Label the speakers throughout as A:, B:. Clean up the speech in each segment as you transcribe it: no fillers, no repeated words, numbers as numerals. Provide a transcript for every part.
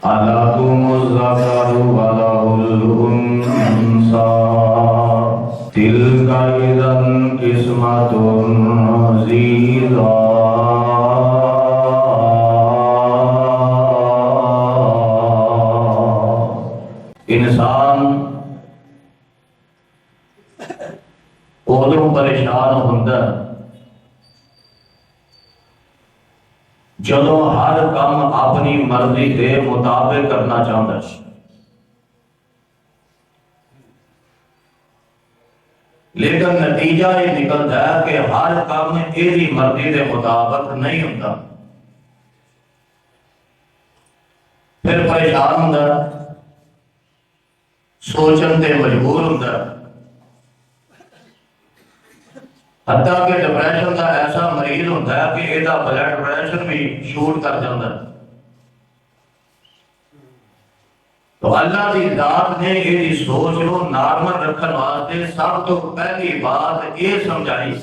A: أَلَكُمُ الذَّكَرُ وَلَهُ الْأُنثَى تِلْكَ إِذًا قِسْمَةٌ ضِيزَى انسان ادو پریشان ہوتا جدو ہر کام اپنی مرضی کے مطابق کرنا چاہتا ہے، لیکن نتیجہ یہ نکلتا ہے کہ ہر کام یہ مرضی کے مطابق نہیں ہوتا، پھر پریشان ہوتا، سوچن تے مجبور ہوتا، حتیٰ کہ ڈپریشن کا ایسا مریض ہوتا ہے کہ یہ بلڈ پریشر بھی شوٹ کر جاتا ہے۔ تو اللہ کی ذات نے یہ سوچ کو نارمل رکھنے واسطے سب تو پہلی بات یہ سمجھائی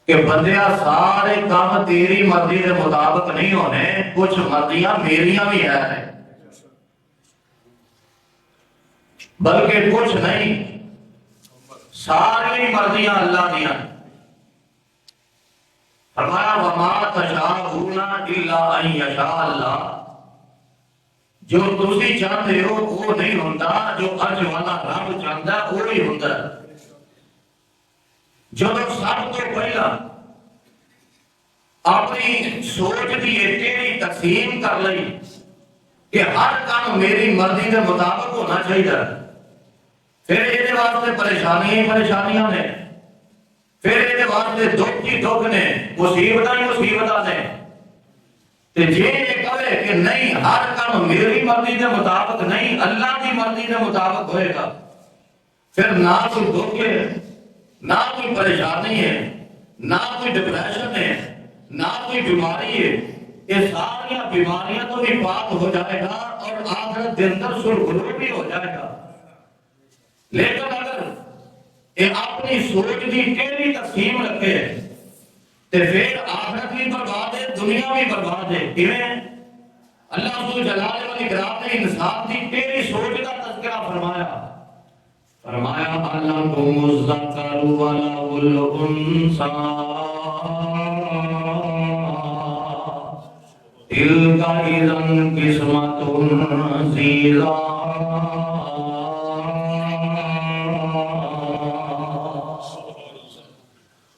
A: کہ بندیا سارے کام تیری مرضی کے مطابق نہیں ہونے، کچھ مرضیاں میریاں بھی ہیں، بلکہ کچھ نہیں، ساری مرضیاں اللہ دیا۔ فرمایا وَمَا تَشَاءُونَ إِلَّا أَن يَشَاءَ اللَّهُ، جو تسی چاہتے ہو وہ نہیں ہوتا، جو اج والا رب چاہتا ہے وہی ہوتا ہے۔ جب سب تو پہلا اپنی سوچ کی ٹیڑھی تقسیم کر لئی کہ ہر کام میری مرضی کے مطابق ہونا چاہیے، پھر یہ واسطے پریشانیاں نے، پھر یہ واسطے دکھ ہی دکھ نے، مصیبتاں ہی مصیبتاں نے۔ تے جے یہ کہے کہ نہیں ہر کام میری مرضی کے مطابق نہیں، اللہ کی مرضی کے مطابق ہوئے گا، پھر نہ کوئی دکھ ہے، نہ کوئی پریشانی ہے، نہ کوئی ڈپریشن ہے، نہ کوئی بیماری ہے، یہ ساری بیماریاں تو بھی پاک ہو جائے گا اور آخرت کے اندر سرخرو بھی ہو جائے گا۔ لیکن اگر یہ اپنی سوچ کی ٹیڑھی تقسیم رکھے تو پھر آخرت بھی برباد ہے، دنیا بھی برباد ہے۔ کیویں؟ اللہ ذو جلال والاکرام نے انسان کی ٹیڑھی سوچ کا تذکرہ فرمایا أَلَكُمُ الذَّكَرُ وَلَهُ الْأُنثَى تِلْكَ إِذًا قِسْمَةٌ ضِیزَى۔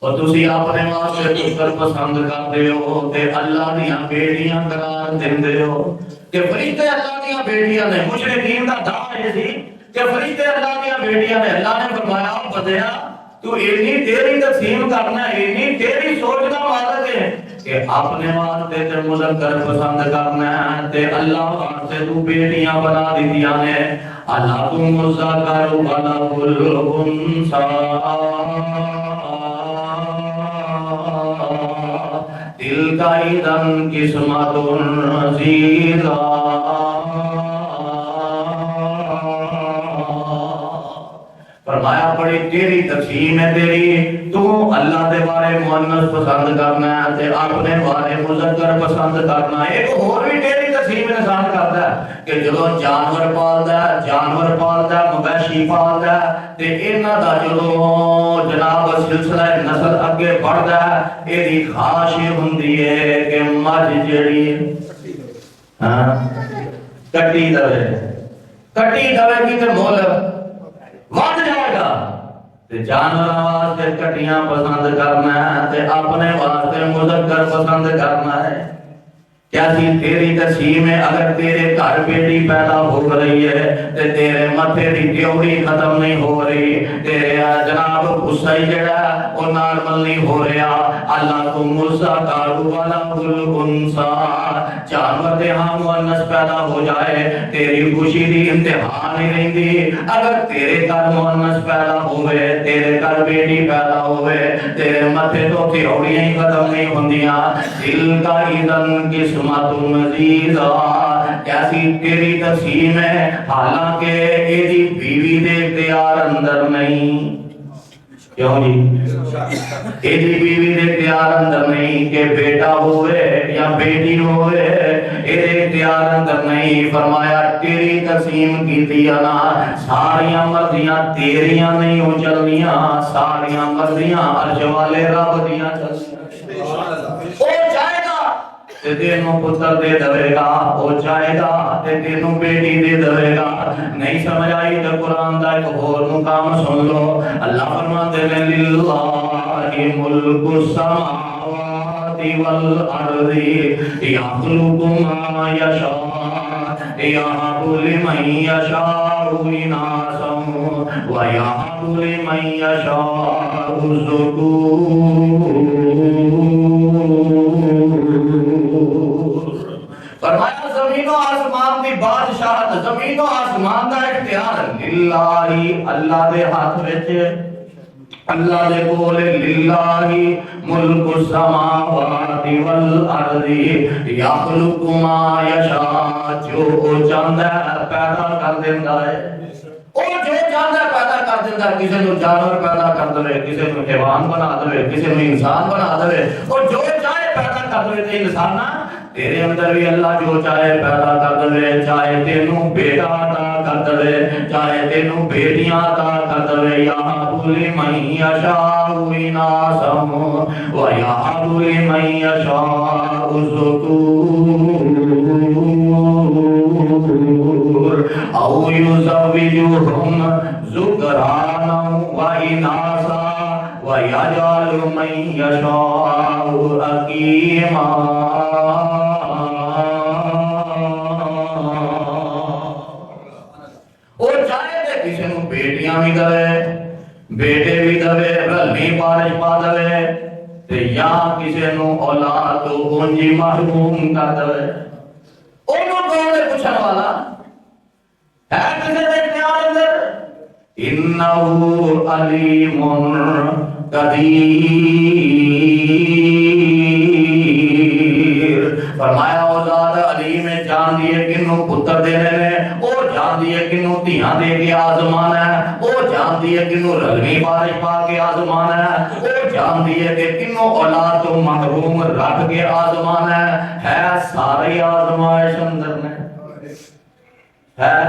A: اور تسی اپنے واسطے پتر پسند کرتے ہو تے اللہ دیاں بیٹیاں قرار دیندے ہو کہ فرشتے اللہ دیاں بیٹیاں نے۔ مشرکین دا دعویٰ یہ سی کہ فرشتے اللہ دیاں بیٹیاں نے۔ اللہ نے فرمایا بندیا تو اتنی تیری تقسیم کرنا ہے، اتنی تیری سوچ کا مالک ہے کہ اپنے واسطے تے مذکر پسند کرنا ہے تے اللہ واسطے تو بیٹیاں بنا دیندیاں نے۔ أَلَكُمُ الذَّكَرُ وَلَهُ الْأُنثَى تِلْكَ إِذًا قِسْمَةٌ ضِیزَى۔ فرمایا بڑی تیری تقسیم ہے تیری، تو اللہ دے بارے مؤنث پسند کرنا ہے تے اپنے بارے مذکر پسند کرنا ہے۔ ایک اور بھی تیری تقسیم انسان کرتا ہے کہ جدو جانور پالدا ہے، مویشی پالدا ہے تے انہاں دا جدو جناب سلسلہ نسل اگے بڑھدا ہے، ایدی خواہش ہوندی ہے کہ مجھ جڑی کٹی دے کی تے مول ود جائے گا۔ تے جانور واسطے کٹیاں پسند کرنا ہے تے اپنے واسطے مذکر پسند کرنا ہے۔ کیسی تیری تقسیم ہے؟ اگر تیرے گھر بیٹی پیدا ہو رہی ہے تے تیرے متھے دی ڈیوڑی ختم نہیں ہو رہی، تیرے جناب غصہ جڑا وہ نارمل نہیں ہو رہا۔ أَلَكُمُ الذَّكَرُ وَلَهُ الْأُنثَى، جانور دے ہاں مؤنث پیدا ہو جائے تیری خوشی دی انتہا نہیں رہندی۔ اگر تیرے گھر مؤنث پیدا ہوئے، تیرے گھر بیٹی پیدا ہوئے، تیرے متھے تو ڈیوڑیاں ہی ختم نہیں ہوندیاں۔ تِلْكَ إِذًا قِسْمَةٌ ضِیزَى، کیسی تیری تقسیم ہے حالانکہ ایدی بیوی دے اختیار اندر نہیں۔ کیوں جی ایدی بیوی دے اختیار اندر نہیں کہ بیٹا ہوئے یا بیٹی ہوئے، ایدے اختیار اندر نہیں، فرمایا تیری تقسیم کی دیانا ساریاں مرضیاں تیریاں نہیں ہو چلنیاں، ساریاں مرضیاں عرش والے رب دیاں چلنیاں۔ او جائے گا تے تینوں پتر دے دوے گا، او جائے گا تے تینوں بیٹی دے دوے گا۔ نہیں سمجھ آئی تو قرآن دا ایک اور مقام سن لو، اللہ فرماتے ہیں للہ ملک السماوات والارض یخلق ما یشاء یہب لمن یشاء اناثا ویہب لمن یشاء الذکور۔ فرمایا زمین و آسمان دی بادشاہت، زمین و آسمان دا اختیار للہ، اللہ دے ہاتھ وچ، اللہ دے کول للہ ملک السماوات والارض یخلق ما یشاء، جو چاہندا ہے پیدا کر دیندا ہے، او جو چاہندا ہے پیدا کر دیندا ہے، کسے نو جانور پیدا کر دے، کسے نو حیوان بنا دے، کسے نو انسان بنا دے، اور جو چاہے پیدا کر دے۔ تے انسان تیرے اندر بھی اللہ جو چاہے پیدا کر دے، چاہے تینوں بیٹا عطا کر دے، چاہے تینوں بیٹیاں عطا کر دے، یہب لمن یشاء اناثا ویہب لمن یشاء الذکور او یزوجہم ذکرانا واناثا وَيَجْعَلُ مَن يَشَاءُ عَقِيمًا۔ اور چاہے تے کسی نو بیٹیاں بھی دے، بیٹے بھی دے، رلمی بارش پا دے، تے یا کسی نو اولاد تو اونجی محروم کر دے۔ انہوں کون ہے پوچھنے والا ہے؟ کسی دے اختیار اندر انہو علیم قدیر۔ فرمایا او ذات علیم جان دیئے کنوں پتر دینے نے، او جان دیئے کنوں دھیاں دے کے آزمان ہے، او جان دیئے کنوں رلمی بارش پا کے آزمان ہے، او جان دیئے کہ کنوں اولاد تو محروم رکھ کے آزمان ہے سارے آزمائش اندر نے، ہے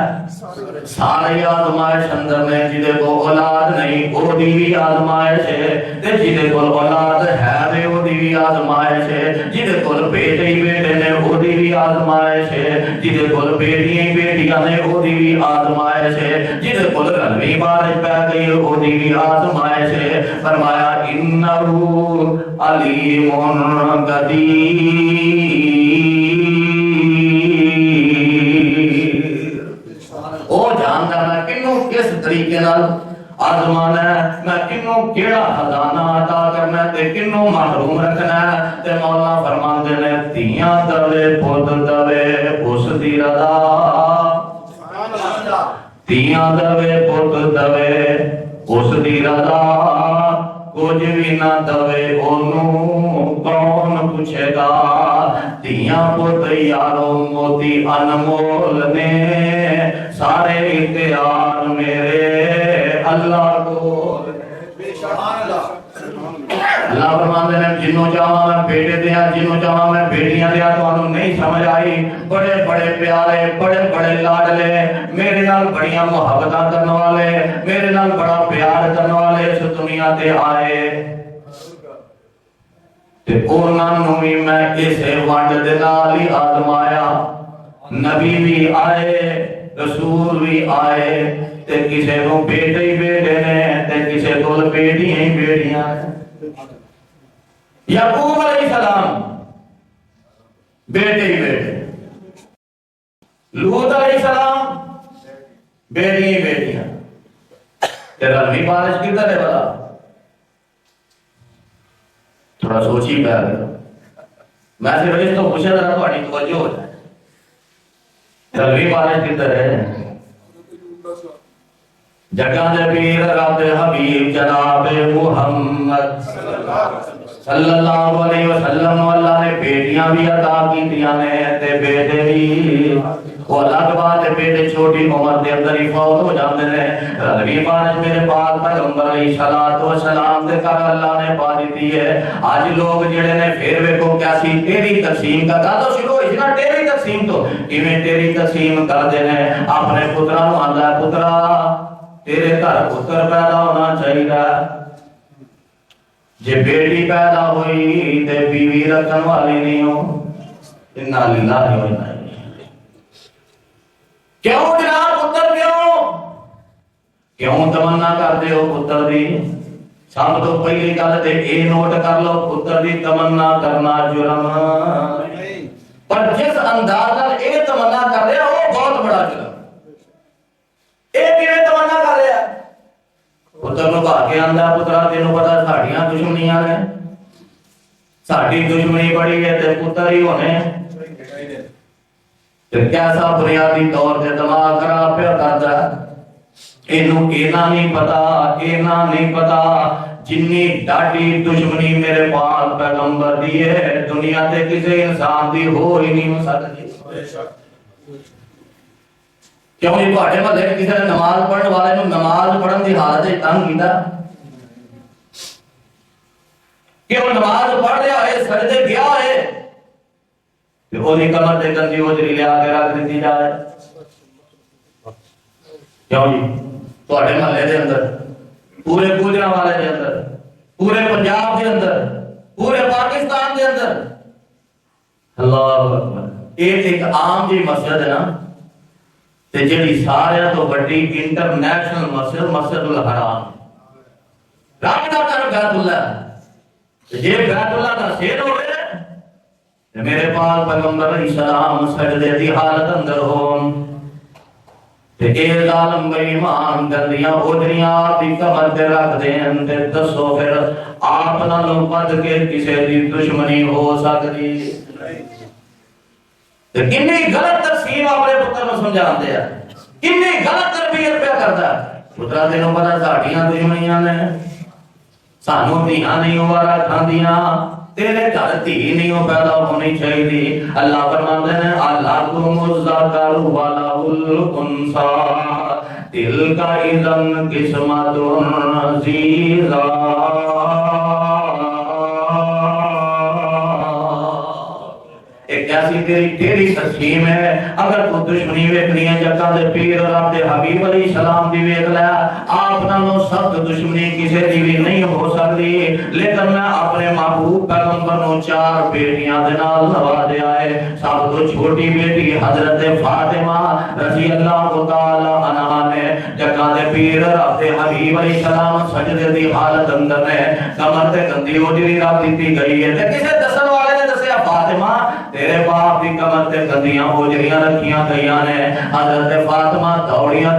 A: سارے آزمائش اندر نے۔ جدے کو اولاد نہیں او دی بھی آزمائش ہے، تے جدے کو اولاد ہے دے او دی بھی آزمائش ہے، جدے کو بیٹے ہی بیٹے نے او دی بھی آزمائش ہے، جدے کو بیٹیاں ہی بیٹیاں نے او دی بھی آزمائش ہے، جدے کو رلمی بارش پہ گئی او دی بھی آزمائش ہے۔ فرمایا انہو علیم قدیر۔ او جانتا میں کنوں کس طریقے نال آزمانا ہے، میں کنوں کیڑا خزانہ عطا کرنا ہے تے کنوں محروم رکھنا ہے۔ تے مولا فرماندے نے دھیاں دوے پت دوے اس دی رضا، دھیاں دوے پت دوے اس دی رضا، کچھ بھی نہ دوے اونوں کون پوچھے گا۔ دھیاں پت یارو موتی انمول نے، سارے اختیار میرے اللہ کو۔ اللہ فرماندے نے جنوں چاہاں میں بیٹے دیا، جنوں چاہاں میں بیٹیاں دیا۔ تو نہیں سمجھ آئی؟ بڑے بڑے پیارے، بڑے بڑے لاڈلے، میرے نال بڑیاں محبتاں کرنے والے، میرے نال بڑا پیار کرنے والے اس دنیا تے آئے، تے انہاں نوں بھی میں اسے ونڈ دے نال ہی آزمایا۔ نبی بھی آئے، رسول بھی آئے، تے کسے نو بیٹے ہی بیٹے نے، تے کسے کول بیٹیاں ہی بیٹیاں ہیں۔ یعقوب علیہ السلام بیٹے ہی بیٹے، لوط علیہ السلام بیٹی ہی بیٹیاں۔ تیرا بھی بارش کدھر ہے بلا؟ تھوڑا سوچی پہ آگے، میں صرف اس تو پوچھا ذرا تو اڑی توجہ ہو جائے۔ تیرا بارش کدھر ہے؟ جگہ دے پیر رب حبیب جناب محمد صلی اللہ علیہ وسلم اللہ نے بیٹیاں بھی عطا کیتیاں نے تے بیٹے بھی وہ الگ بات ہے بیٹے چھوٹی عمر دے اندر ہی فوت ہو جاندے نے رضوی بارش میرے پاک پیغمبر علیہ الصلوۃ والسلام دے کر اللہ نے پا دیتی ہے آج لوگ جڑے نے پھر ویکھو کیسی تیری تقسیم کا گل شروع ہوئی نا تیری تقسیم تو کیویں تیری تقسیم کردے نے اپنے پتراں نوں آندا پترا تیرے گھر پتر پیدا ہونا چاہیے جے بیٹی پیدا ہوئی تے بیوی رکھن والی نہیں ہو انا للہ و انا الیہ کیوں جناب پتر کیوں تمنا کرتے ہو پتر دی سب تو پہلی گل تے اے نوٹ کر لو پتر دی تمنا کرنا جرم پر جس انداز نال اے تمنا کر رہا وہ بہت بڑا جرم اے کیویں تمنا کر رہا پتر نو بھا کے آندا پترا تینوں پتہ ساڈیاں دشمنیاں نے ساڈی دشمنی بڑی ہے تے پتر ہی ہونے تے کیسا بنیادی طور تے دماغ خراب پیا کردا اینو اینا نہیں پتا جنی ڈاڈی دشمنی میرے پاک پیغمبر دی ہے دنیا تے کسی انسان دی ہو ہی نہیں ہو سکتی کیوں یہ تواڈے محلے کسی نے نماز پڑھن والے نوں نماز پڑھن دی حالت وچ تنگ کیتا کہ وہ نماز پڑھ رہا ہے سجدے گیا ہے تے اودی کمر تے گندی اوجری لیا کے رکھ دتی جائے کیوں جی تواڈے محلے دے اندر پورے گوجرانوالے دے اندر پورے پنجاب دے اندر پورے پاکستان دے اندر اللہ اکبر ایک عام جی مسجد ہے نا تے جڑی سارے تو بڑی انٹرنیشنل مسجد الحرام رب دا گھر بیت اللہ جے بیت اللہ دا سیر ہوے تے میرے پاک پیغمبر علیہ السلام سجدے دی حالت اندر ہون تے اے ظالم بے ایمان گندیاں اوجریاں دی کمر تے رکھ دین تے دسو پھر آپ نالوں بد کے کسے دی دشمنی ہو سکدی کنی غلط تقسیم اپنے پتر نوں سمجھاندے ہیں کنی غلط تربیت پہ کردا پترا تینوں پتہ ساڈیاں دشمنیاں نے سانوں دھیاں نہیں ہوارا کھاندیاں تیرے گھر دھی نہیں پیدا ہونی چاہیے اللہ فرماندے ہیں الکم الذکر والانثى تلک اذا قسمۃ ضیزی ایک ایسی تیری تقسیم ہے اگر تو دشمنی ویکھنی ہے جگہ دے پیر رب دے حبیب علیہ السلام دی ویکھ لے آپ نالوں سخت دشمنی کسے دی بھی نہیں ہو سکتی لیکن میں اپنے محبوب پیغمبر نوں 4 بیٹیاں دے نال نوازیا ہے سب تو چھوٹی بیٹی حضرت فاطمہ رضی اللہ تعالی عنہا نے جگہ دے پیر رب دے حبیب علیہ السلام سجدے دی حالت اندر نے کمر تے گندی اوجری رکھ دتی گئی ہے تے کسے دسن والے نے دسیا فاطمہ تیرے باپ دی کمر تے گندیاں اوجریاں رکھیاں گئیاں نے حضرت فاطمہ دوڑیاں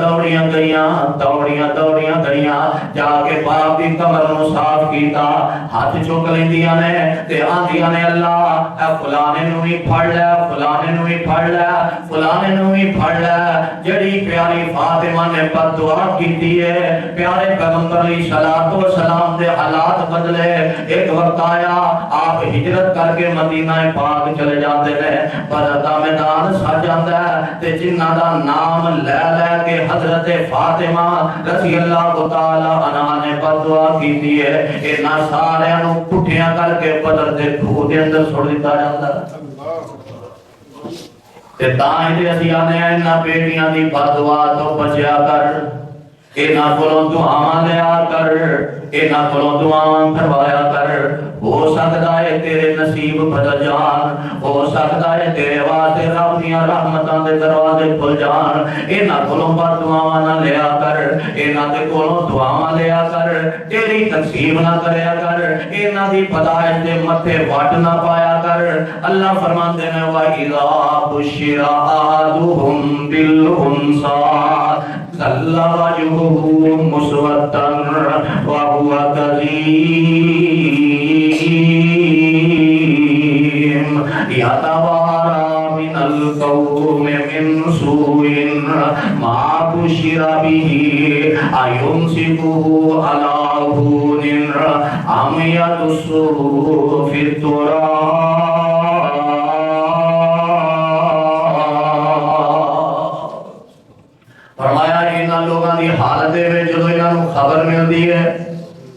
A: گئیاں جا کے باپ دی کمر نوں صاف کیتا ہاتھ چک لیندیاں نے تے آندیاں نے اللہ اے فلانے نوں وی پھڑ لے فلانے نوں وی پھڑ لے فلانے نوں وی پھڑ لے جڑی پیاری فاطمہ نے بد دعا کیتی ہے پیارے پیغمبر علیہ الصلوۃ والسلام دے حالات بدلے ایک وقت آیا آپ ہجرت کر کے مدینہ پاک چلے جاندے نے بدر دا میدان سج جاندا ہے تے جنہاں دا نام لے لے کے حضرت فاطمہ رضی اللہ تعالی عنہا نے بد دعا کیتی ہے انہاں سارے نوں پٹھیاں کر کے بدر دے کھو دے اندر سٹ دتا جاندا تے تاں ہی اسی آنے انہاں بیٹیاں دی بد دعا تو بچیا کر انہاں کولوں دعاواں لیا کر انہاں کولوں دعاواں کروایا کر ہو سکتا ہے تیرے نصیب بدل جان ہو سکتا ہے تیرے واسطے رب دیاں رحمتاں دے دروازے کھل جان انہاں کولوں بد دعاواں نہ لیا کر انہاں دے کولوں دعاواں لیا کر تیری تقسیم نہ کریا کر انہاں دی پیدائش دے متھے وٹ نہ پایا کر اللہ فرماندے نے وَإِذَا بُشِّرَ أَحَدُهُم بِالْأُنثَىٰ ظل وجهه مسودا وهو كظيم يتوارى من القوم من سوء ما بشر به أيمسكه على هون أم يدسه في التراب فرمایا انہاں لوگاں دی حالت میں جدوں انہاں نوں خبر ملدی ہے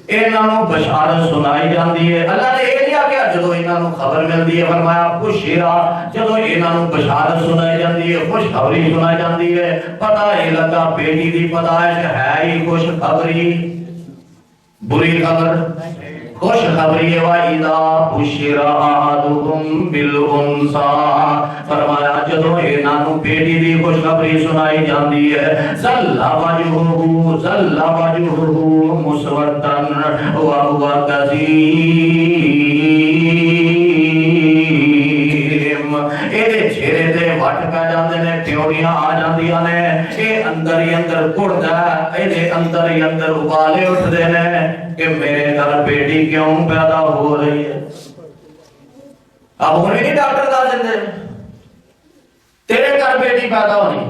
A: انہاں نوں بشارت سنائی جاندی ہے اللہ نے یہ نہیں کہا جدوں انہاں نوں خبر ملدی ہے فرمایا بشرا جدوں انہاں نوں بشارت سنائی جاندی ہے خوشخبری سنائی جاندی ہے پتہ یہ لگا بیٹی دی پیدائش ہے ہی خوشخبری بری خبر خوش خبری ہے وَإِذَا بُشِّرَ أَحَدُهُم بِالْأُنثَىٰ فرمایا جدوں انہاں نوں بیٹی دی خوش خبری سنائی جاندی ہے ظل وجهه مسودًا وهو كظيم اے چہرے تے وٹ پہ جاندے نے پیوڑیاں آ جاندیاں نے اے اندر ہی اندر کڑدا اے دے اندر ہی اندر ابالے اٹھدے نے کہ میرے گھر بیٹی کیوں پیدا ہو رہی ہے اب ہونے نہیں ڈاکٹر دا دے تیرے گھر بیٹی پیدا ہونی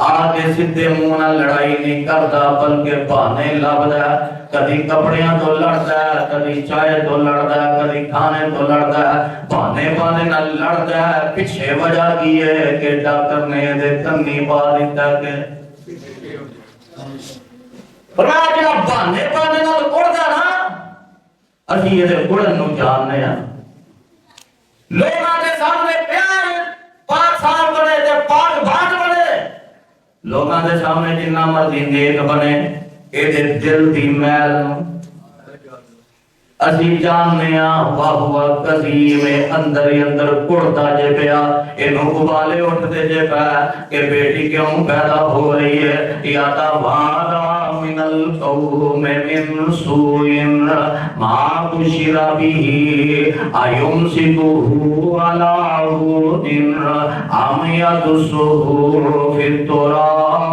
A: آگے سدھے منہ نہ لڑائی نہیں کرتا بلکہ بہانے لبدا کبھی کپڑیاں تو لڑدا ہے کبھی چائے تو لڑدا ہے کبھی کھانے تو لڑدا ہے بہانے نہ لڑدا ہے پیچھے وجہ کی ہے کہ ڈاکٹر نے دے کنی پا دیتا کہ فرمایا کہ اب بہانے نہ اڑدا نا اسی یہ اڑن نو جاننے ہیں لوگاں دے سامنے پیار پاک صاحب بنے تے پاک بات بنے لوگاں دے سامنے جنہ مرضی نیک بنے اے دے دل دی میل اسی جاننے ہیں واہ قدیم اندر ہی اندر کڑتا جے پیا انہوں ابالے اٹھتے جے پیا کہ بیٹی کیوں پیدا ہو رہی ہے یا توادا من القوم من سوء ما بشر به ایمسکه علی هون ام یدسه فی التراب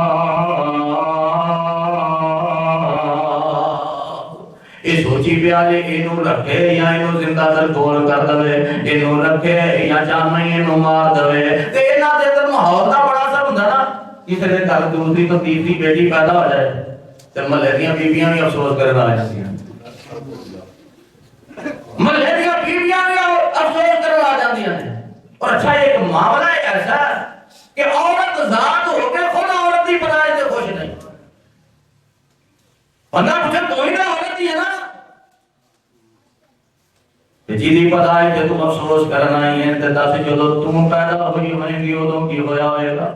A: اس سوچی پیالے انہوں رکھے یا انہوں زندہ در گول کر دوے انہوں رکھے یا جاننے انہوں مار دوے تے انہاں دے اندر ماحول دا بڑا سا ہوندا نا کسی دے گھر دوسری تو تیسری بیٹی پیدا ہو جائے تے محلے دیاں بیبیاں بھی افسوس کرن آ جاندیاں محلے دیاں بیبیاں بھی افسوس کرن آ جاندیاں اور اچھا ایک معاملہ ایسا کہ عورت ذات ہو کے خود عورت دی پیدائش سے خوش نہیں بندہ مجھے کوئی نہ عورت ہی ہے نا جیدی پیدائش سے تم افسوس کرنا ہی ہے تے دس جدو تم پیدا ہوئی ہوئیں گی ادوں کی ہویا ہوئے گا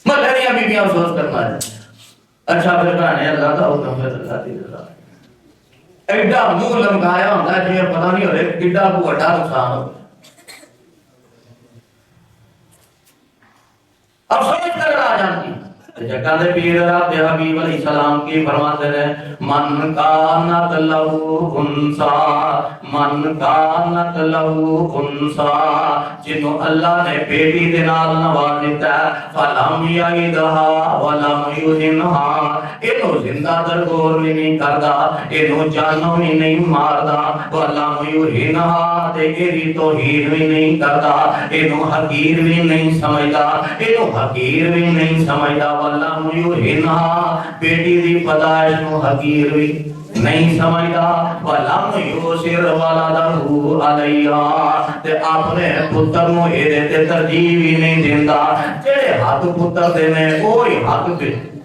A: ملہریاں بیبیاں افسوس کرنا ہے اچھا پھر کہنے اللہ دا حکم ہے اللہ دی رضا ایڈا منہ لمکایا ہوتا ہے جی پتہ نہیں ہو رہے کڈا کو بڑا نقصان ہو افسوس کرنا آ جانتی جگہ دے پیر رب حبیب علیہ السلام کی فرماتے ہیں من کانت لہو انسا جنہوں اللہ نے بیٹی دے نال نواز دیتا ہے فلم یعیدہا ولم یہنہا انہوں زندہ درگور بھی نہیں کردا انہوں جانوں بھی نہیں ماردا ولم یہنہا تے ایری توہین بھی نہیں کردا انہوں حقیر بھی نہیں سمجھدا انہوں حقیر بھی نہیں سمجھدا واللہ یہنہا بیٹی دی پیدائش نو حقیر بھی نہیں سمجھدا ولم یوسر ولدہ علیہا تے اپنے پتر نو ایدے تے ترجیح بھی نہیں دیندا جڑے حق پتر دینے کوئی حق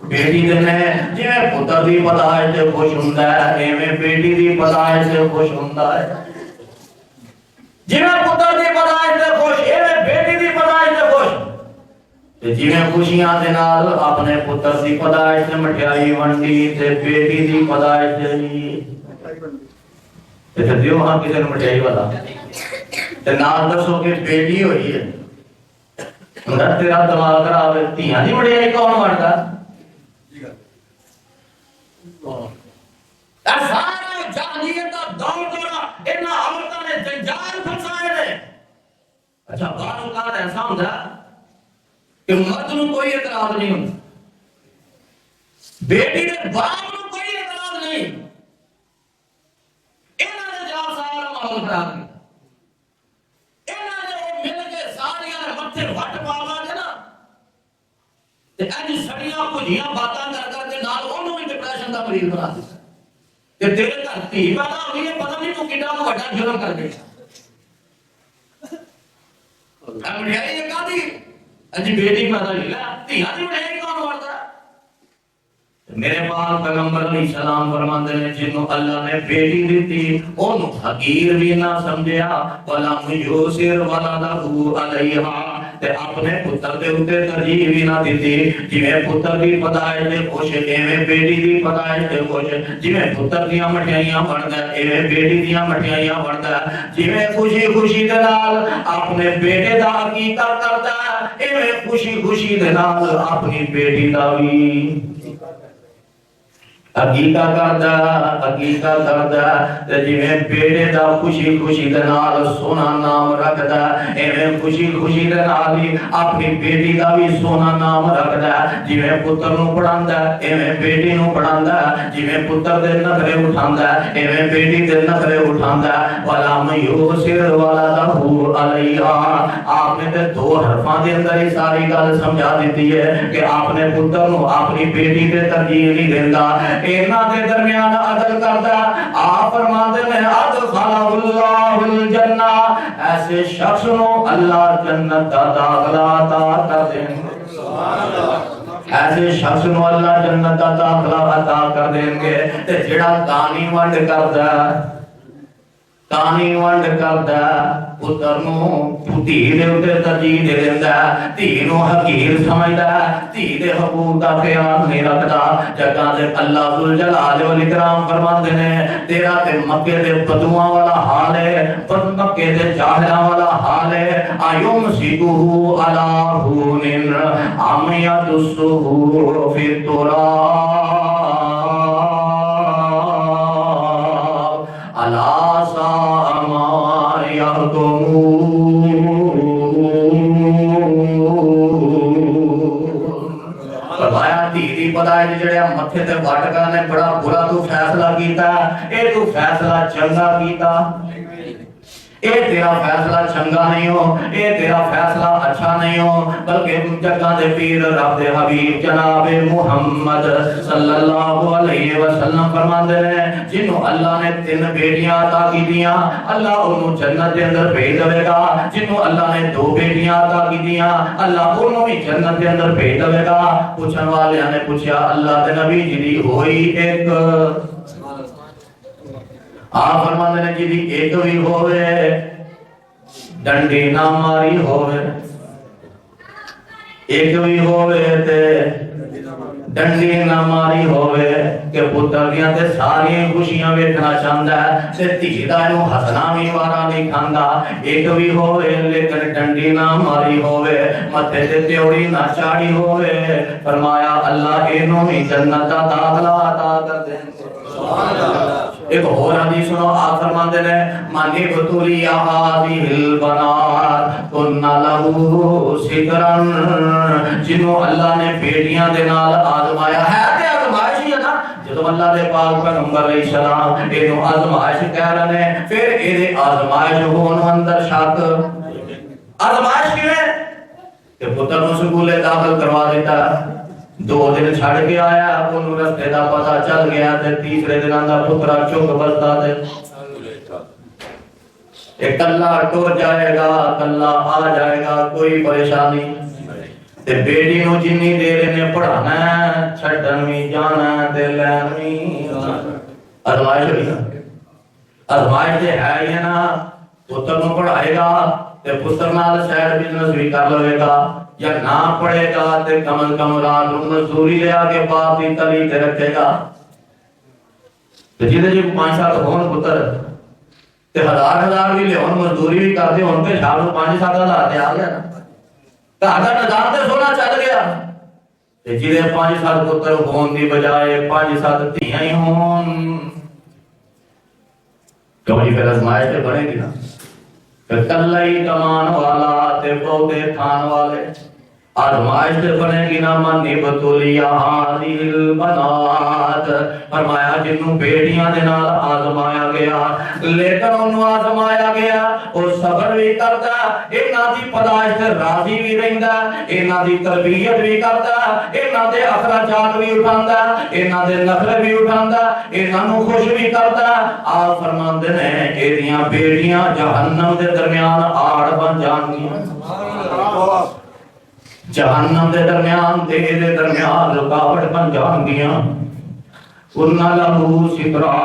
A: بیٹی دینے جویں پتر دی پیدائش تے خوش ہوندا ہے ایویں بیٹی دی پیدائش تے خوش ہوندا ہے جویں پتر دی پیدائش تے خوش ایویں بیٹی دی پیدائش تے خوش جویں خوشیاں دے نال اپنے پتر دی پیدائش تے مٹھائی ونڈی تے بیٹی دی پیدائش تے تے دیو ہاں کسے نوں مٹھائی والا تے نال دسو کہ بیٹی ہوئی ہے ہن تیرا دماغ خراب ہے تیاں دی مٹھائی کون ونڈدا سارا جاہلیت دا دور دورہ انہاں عورتاں نے جنجال پھنسائے نے اچھا بعض اوقات ایسا ہوندا کہ مرد نو کوئی اعتراض نہیں ہوتا بیٹی دے باپ نو کوئی اعتراض نہیں، انہاں نے جا سارا ماحول خراب کیا متھے وٹ پاوا گے نا تے اج سڑیاں بھجیاں باتاں کر کے نال اونوں بھی ڈپریشن دا مریض بنا دتا تے تیرے گھر دھی پیدا ہوئی ہے پتہ نہیں تو کڈا بڑا جرم کر گیا امڑیائی یہ کہا دی اجی بیٹی پیدا ہوئی ہے دھیاں دی بڑھائی کون مرتا میرے پاک پیغمبر علیہ السلام فرماندے نے جنوں اللہ نے بیٹی دیتی اونوں حقیر بھی نہ سمجھیا ولم یوسر ولدہ علیہا تے اپنے پتر دے اوتے ترجیح بھی نہ دتی جویں پتر دی پیدائش تے خوش ایویں بیٹی دی پیدائش تے خوش جویں پتر دیاں مٹھائیاں بندا ایویں بیٹی دیاں مٹھائیاں بندا جویں خوشی خوشی دے نال اپنے بیٹے دا عقیقہ کردا ایویں خوشی خوشی دے نال اپنی بیٹی دا بھی عقیقہ کردا تے جویں بیٹے دا خوشی خوشی دے نال سونا نام رکھدا ایویں خوشی خوشی دے نال ہی اپنی بیٹی دا بھی سونا نام رکھدا جویں پتر نوں پڑھاندا ایویں بیٹی نوں پڑھاندا جویں پتر دے نخرے اٹھاندا ایویں بیٹی دے نخرے اٹھاندا ولم یوسر ولدہ علیہا آپ نے تے دو حرفاں دے اندر ہی ساری گل سمجھا دتی ہے کہ آپ نے پتر نوں اپنی بیٹی تے ترجیح نہیں دیندا اینا دے درمیان عدل کردا آپ فرماندے نے ادخلہ اللہ الجنہ ایسے شخص نو اللہ جنت دا داخلہ عطا کر دیں ایسے شخص نو اللہ جنت دا داخلہ عطا کر دیں گے تے جڑا کانی ونڈ کردا پتر نو دھی دے اوتے ترجیح دے دیندا دھی نو حقیر سمجھدا دھی دے حقوق دا خیال نہیں رکھدا جگہ تے اللہ ذوالجلال والاکرام فرماندے نے تیرا تے مکے دے بدواں والا حال ہے مکے دے جاہلاں والا حال ہے ایوم سیکو علی ہون ام یدسو فی التراب الا ساء ما یحکمون فرمایا دھی پیدائش جڑے متھے تے وٹکا نے بڑا برا تو فیصلہ کیتا اے تو فیصلہ چنگا کیتا اے تیرا فیصلہ چنگا نہیں ہو اے تیرا فیصلہ اچھا نہیں ہو بلکہ جگہ دے پیر رب دے حبیب جناب محمد صلی اللہ علیہ وسلم فرماندے ہیں جنہوں اللہ نے 3 بیٹیاں عطا کی دیاں اللہ انہوں جنت دے اندر بھیج دے گا جنہوں اللہ نے 2 بیٹیاں عطا کی دیاں اللہ انہوں بھی جنت دے اندر بھیج دے گا پوچھن والے نے پوچھا اللہ دے نبی جی ہوئی ایک آپ فرماندے نے جی ایک بھی ہوئے ڈنڈی نہ ماری ہوئے ایک بھی ہوئے تے ڈنڈی نہ ماری ہوئے کہ پتر دیاں تے ساری خوشیاں ویکھنا چاہندا ہے تے دھی دا نو ہسنا بھی وارا نہیں کھاندا ایک بھی ہوئے لیکن ڈنڈی نہ ماری ہوئے متھے تے تیوڑی نہ چاڑی ہوئے فرمایا اللہ اینوں بھی جنت دا داخلہ عطا کر دے سبحان اللہ ایک اور حدیث سنو آپ فرماندے نے مانی بطولی آہادی البنات کننا لہو سکرن جنہوں اللہ نے بیٹیاں دے نال آزمایا ہے تے آزمائش ہی ہے نا جدو اللہ دے پاک پیغمبر علیہ السلام اینو آزمائش کہہ رہے ہیں پھر ایدے آزمائش ہون اندر شک آزمائش کیوں ہے کہ پتر نو سکولے داخل کروا دیتا 2 دن چھڑ کے آیا انہوں رستے دا پتہ چل گیا تے تیسرے دن دا پترا چک بستا تے ایک اللہ ٹور جائے گا اللہ آ جائے گا کوئی پریشانی تے بیٹی نو جنی دیر نے پڑھانا ہے چھڑن بھی جانا تے لین بھی آزمائش ہوئی آزمائش تے ہے ہی نا پتر نو پڑھائے گا تے پتر نال سائیڈ بزنس بھی کر لوے گا یا نہ پڑھے گا تے کم از کم رات مزدوری لے آ کے باپ کی تلی تے رکھے گا تے جدے جی 5-7 ہون پتر تے 1000 بھی لے ہون مزدوری بھی کر دے ہون پہ شام کو 5-7 ہزار تے آ گیا نا تے اگر نظام تے سونا چل گیا تے جدے 5-7 پتر ہون دی بجائے 5-7 دھیاں ہی ہون کیوں جی پھر آزمائش تے بڑھے گی نا کلئی کمان والا تے بہتے تھان والے آزمائش سے بنے گی نا من بطولیا حاضر بنات فرمایا جنوں بیٹیاں دے نال آزمایا گیا لیکن انہوں آزمایا گیا اور صبر بھی کرتا انہاں دی پیدائش تے راضی بھی رہندا انہاں دی تربیت بھی کرتا انہاں دے اخراجات بھی اٹھاندا انہاں دے نخرے بھی اٹھاندا انہاں نوں خوش بھی کرتا آپ فرماندے نے ایدیاں بیٹیاں جہنم دے درمیان آڑ بن جان گیاں جہنم دے درمیان دے درمیان رکاوٹ بن جان گیاں انہا لہو سترا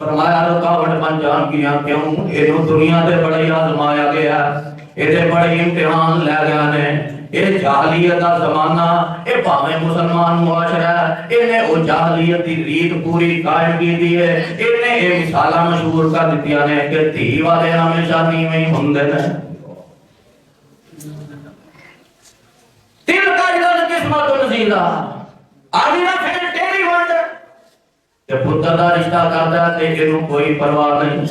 A: فرمایا رکاوٹ بن جان گیاں کیوں انہوں دنیا دے بڑے آزمایا گیا یہ بڑے امتحان لے گیا نے یہ جاہلیت دا زمانہ یہ پاویں مسلمان معاشرہ انہیں او جاہلیت دی ریت پوری قائم کی دی ہے انہیں یہ مثالہ مشہور کر دیتیا نے کہ دھی والے ہمیشہ نیویں ہوندے نے قسمت و نصیبہ آمینہ پھر تیری ونڈ کہ پتر دا رشتہ کردا تے اینوں کوئی پرواہ نہیں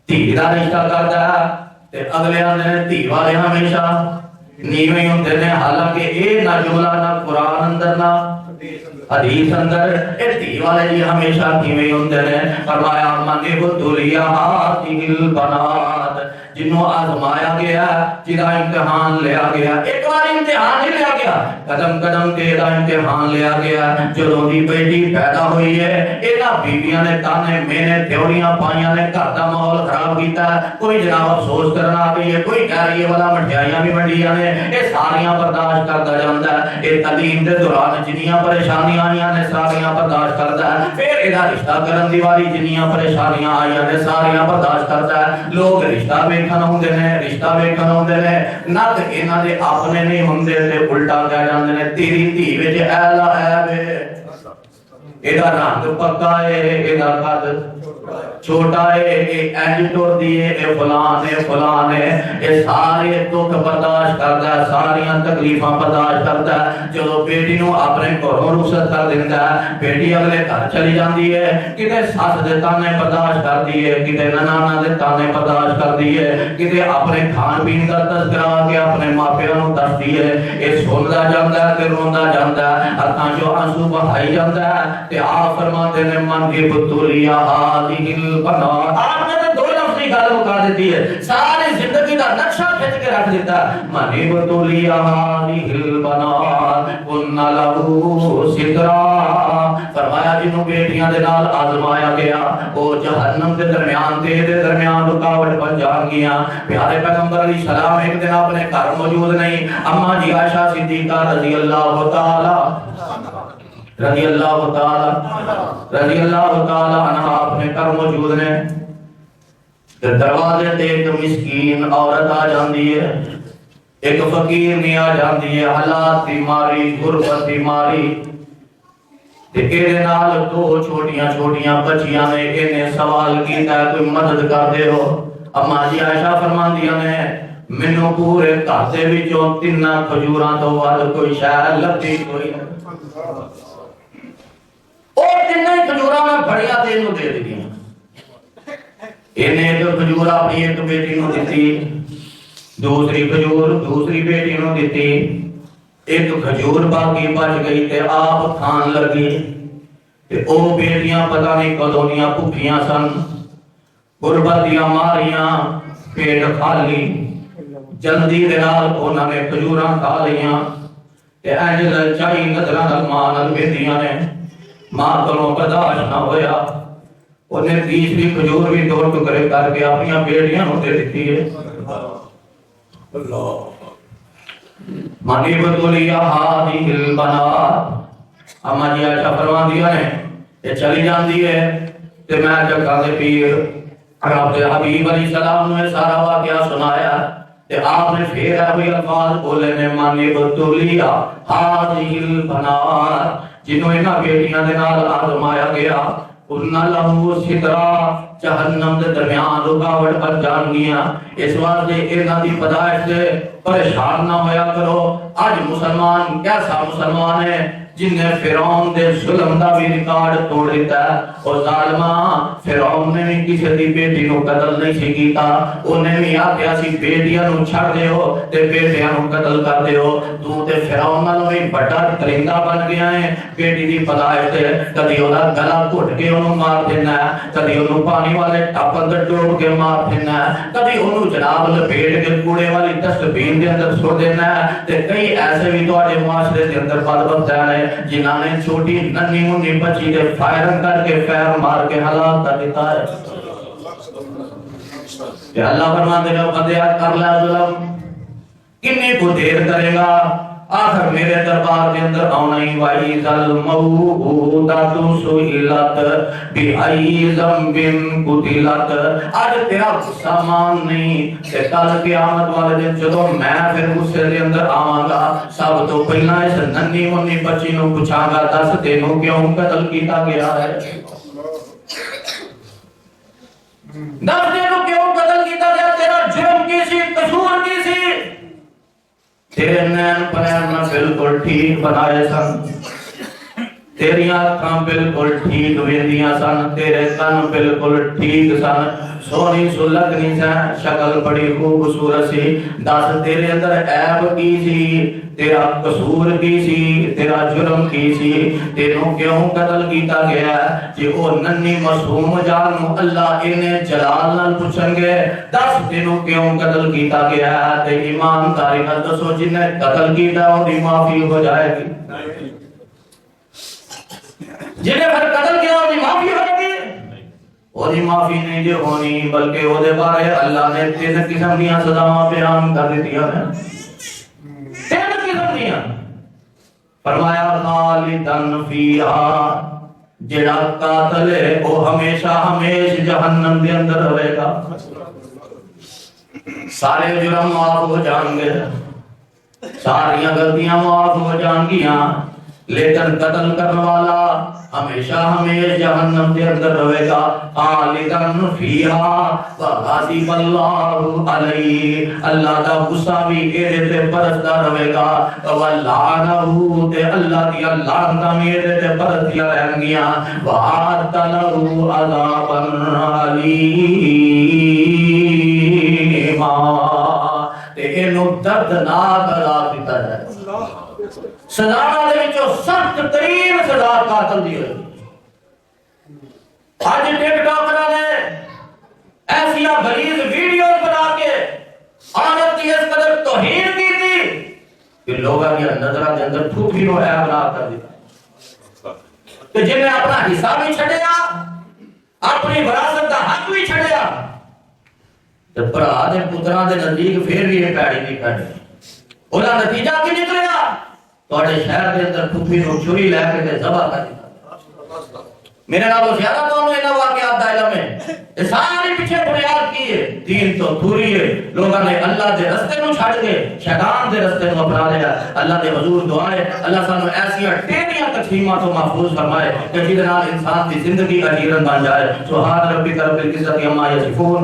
A: دھی دا رشتہ کردا تے اگلے آندے نے دھی والے ہمیشہ نیویں ہوندے نے حالانکہ اے نہ جملہ نہ قرآن اندر نہ حدیث اندر اے دھی والے جی ہمیشہ نیویں ہوندے نے فرمایا من بطولیا حاضر بنات جنہوں آزمایا گیا جنہا امتحان لیا گیا ایک بار امتحان ہی لیا گیا قدم قدم تیرا امتحان لیا گیا جدوں دی بیٹی پیدا ہوئی ہے اینا بیویاں نے تانے مینے تھیوریاں پائیاں نے گھر دا ماحول خراب کیتا کوئی جناب افسوس کرنا آ گئی ہے کوئی کہہ رہی ہے والا مٹھائیاں بھی بنڈیاں نے یہ ساریاں برداشت کرتا جاندا ہے یہ تعلیم دے دوران جنیاں پریشانیاں آئیاں نے ساریاں برداشت کرتا ہے پھر ایدہ رشتہ کرن دی والی جنیاں پریشانیاں آئیاں نے ساریاں برداشت کرتا ہے لوگ رشتہ ویکھن ہوندے نے رشتہ ویکھن ہوندے نے نہ تے انہاں دے اپنے نہیں ہوندے تے الٹا کہہ جاندے نے تیری دھی وچ ایلا عیب ہے ایدہ رنگ پکا ہے ایدہ قد چھوٹا ہے اینج ٹور دیئے فلان ہے یہ سارے دکھ برداشت کرتا ہے ساریاں تکلیفاں برداشت کرتا ہے جو بیٹی نو اپنے گھروں رخصت کر دیتا ہے بیٹی اگلے گھر چلی جاندی ہے کتے ساس دے تانے برداشت کر دی ہے کتے ننانا دے تانے برداشت کر دی ہے کتے اپنے کھان پین کا تذکرہ کے اپنے ماپیاں نو دس دی ہے یہ سندا جاندا ہے تے روندا جاندا ہے اکھاں جو آنسو بہائی جاندا ہے تے آپ فرماتے نے من کی بطولیا حاضر بنات آپ نے تو دو لفظ کی گل مکا دیتی ہے ساری زندگی کا نقشہ کھینچ کے رکھ دیتا منی بطولیا حاضر بنات کننا لہو سترا فرمایا جنہوں بیٹیاں دے نال آزمایا گیا وہ جہنم دے درمیان دے درمیان رکاوٹ بن جان گیا پیارے پیغمبر علیہ السلام ایک دن اپنے گھر موجود نہیں اما جی عائشہ صدیقہ رضی اللہ تعالی عنہ اپنے گھر موجود نے دروازے تے ایک مسکین عورت آ جاندی ہے ایک فقیر نہیں آ جاندی ہے حالات دی ماری غربت دی ماری تے ایدے نال دو چھوٹیاں بچیاں نے انہیں سوال کیتا ہے کوئی مدد کر دے ہو اما جی عائشہ فرماندیاں نے مینوں پورے گھر دے وچوں 3 کھجوراں تو ود کوئی شے لبھی کوئی اور 3 کھجوراں میں بڑیا دے نو دے دیاں انہیں ایک کھجور اپنی ایک بیٹی نو دیتی دوسری کھجور دوسری بیٹی نو دیتی ایک کھجور باقی بچ گئی تے آپ کھان لگی تے او بیٹیاں پتہ نہیں کدونیاں بھوکیاں سن غربت دیاں ماریاں پیٹ خالی جلدی دے نال انہاں نے کھجوراں کھا لیاں تے انج چائی نظراں نال ماں نال ویندیاں نے ماں کولوں برداشت نہ ہویا انہیں تیسری کھجور بھی 2 ٹکڑے کر کے اپنی بیٹیاں نو دے دیتی ہے اللہ منی بطولیا حاضر بنات اما جی عائشہ فرماندیاں نے یہ چلی جاندی ہے تے میں جگہ دے پیر رب دے حبیب علیہ السلام نے سارا واقعہ سنایا تے آپ نے پھر ہوئی الفاظ بولے نے منی بطولیا حاضر بنات جنہوں انہاں بیٹیاں دے نال آزمایا گیا انہا لہو سترا جہنم دے درمیان رکاوٹ بن جان گیا اس واسطے انہاں دی پیدائش سے پریشان نہ ہویا کرو آج مسلمان کیسا مسلمان ہے جن نے فرعون دے ظلم دا بھی ریکارڈ توڑ دیتا ہے. او ظالما فرعون نے بھی کسی دی بیٹی نو قتل نہیں سی کیتا. انہیں بھی آکھیا سی بیٹیاں نو چھڑ دیو تے بیٹیاں نو قتل کر دیو. تو تے فرعون نالوں بھی بڑا درندہ بن گیا ہے. بیٹی دی پیدائش تے کدی اودا گلا گھٹ کے اونوں مار دینا ہے, کدی اونوں پانی والے ٹپ اندر ڈوب کے مار دینا ہے, کدی اونوں جناب لپیٹ کے کوڑے والی ڈسٹ بین دے اندر سٹ دینا ہے. تے کئی ایسے بھی تواڈے معاشرے دے اندر بدبخت ہیں جنہاں نے چھوٹی ننھی منی بچی دے فائرنگ کر کے فیر مار کے ہلاک کر دیتا ہے. کہ اللہ فرماتے ہیں بندیا کر لے ظلم, کتنی کو دیر کرے گا, آخر میرے دربار کے اندر آنا ہی. وَإِذَا الْمَوْءُودَةُ سُئِلَتْ بِأَيِّ ذَنبٍ قُتِلَتْ. آج تیرا غصہ مان نہیں کہ کل قیامت والے دن جدوں میں پھر غصے دے اندر آواں گا, سب تو پہلا اس ننھی منی بچی نو پوچھاں گا دس تینوں کیوں قتل کیتا گیا ہے, دس تینوں کیوں قتل کیتا گیا, تیرا جرم کی سی, قصور کی سی. تیرے نین پرین بالکل ٹھیک بنائے سن, تیری آنکھاں بالکل ٹھیک ویندیاں سن, تیرے کن بالکل ٹھیک سن, سونی سلگنی سن, شکل بڑی خوبصورت سی. دس تیرے اندر عیب کی سی, تیرا قصور کی سی, تیرا جرم کی سی, تینوں کیوں قتل کیتا گیا ہے. جی او ننھی معصوم جان نو اللہ انہیں جلال نال پوچھیں گے دس تینوں کیوں قتل کیتا گیا ہے, تے ایمانداری نال دسو جن نے قتل کیتا او دی معافی ہو جائے گی, جن نے پھر قتل کیا او دی معافی ہو گی. او دی معافی نہیں جو ہونی, بلکہ او دے بارے اللہ نے تین قسم دیاں سزاواں بیان کر دتیاں ہیں. تین قسم دیاں فرمایا خالدن فیہا, جڑا قاتل ہے وہ ہمیشہ ہمیش جہنم دے اندر رہے گا. سارے جرم معاف ہو جان گے, ساری غلطیاں معاف ہو جان گیاں, لیکن قتل کرنے والا ہمیشہ ہمیش جہنم دے اندر رہے گا. خالدن فیہا وغضب اللہ علیہ, اللہ دا غصہ بھی ایدے تے برسدا رہے گا. ولعنہ, تے اللہ دی لعنتاں بھی ایدے تے برسدیاں رہن گیاں. وَأَعَدَّ لَهُ عَذَابًا عَلِيمًا, تے اینو دردناک عذاب دتا جائے. سزا دے وچوں سخت ترین سزا قاتل دی ہوئی. آج ٹک ٹاکراں نے ایسیاں غلیظ ویڈیوز بنا کے عورت کی اس قدر توہین کی تھی کہ لوگاں کی نظراں دے اندر تھوکی نو عیب بنا کر دتا. کہ جن نے اپنا حصہ بھی چھڈیا, اپنی وراثت دا حق بھی چھڈیا, تے بھرا دے پتراں دے نزدیک پھر بھی یہ پیڑی نہیں کھڑی. اودا نتیجہ کی نکلیا, تواڈے شہر دے اندر پھوپھی نو چھری لے کے تے ذبح کر دتا. میرے نالوں زیادہ تو انہاں واقعات دا علم ہے. یہ سارے پیچھے بنیاد کی ہے دین تو دوری ہے. لوگوں نے اللہ دے رستے نو چھڈ کے شیطان دے رستے نو اپنا لیا. اللہ دے حضور دعا ہے اللہ سانو ایسیاں ٹیڑیاں تقسیمات تو محفوظ فرمائے کہ جس نال انسان دی زندگی اجیرن بن جائے. سبحان ربک رب العزت عما یصفون.